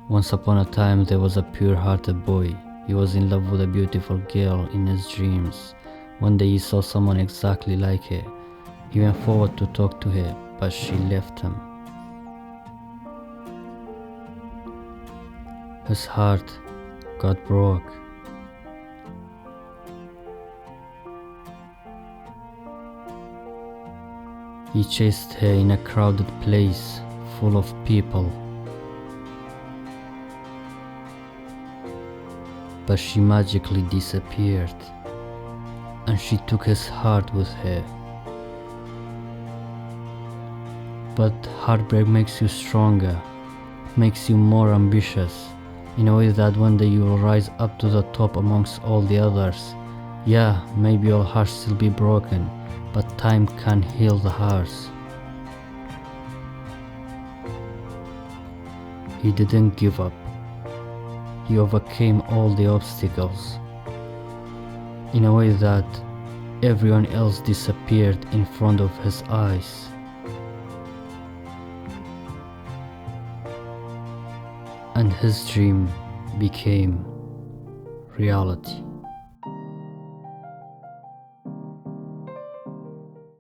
Once upon a time there was a pure-hearted boy. He was in love with a beautiful girl in his dreams. One day he saw someone exactly like her. He went forward to talk to her, but she left him. His heart got broke. He chased her in a crowded place full of people, but she magically disappeared, and she took his heart with her. But heartbreak makes you stronger, makes you more ambitious, in a way that one day you will rise up to the top amongst all the others. Yeah, maybe your heart still be broken, but time can heal the hearts. He didn't give up. He overcame all the obstacles, in a way that everyone else disappeared in front of his eyes. And his dream became reality.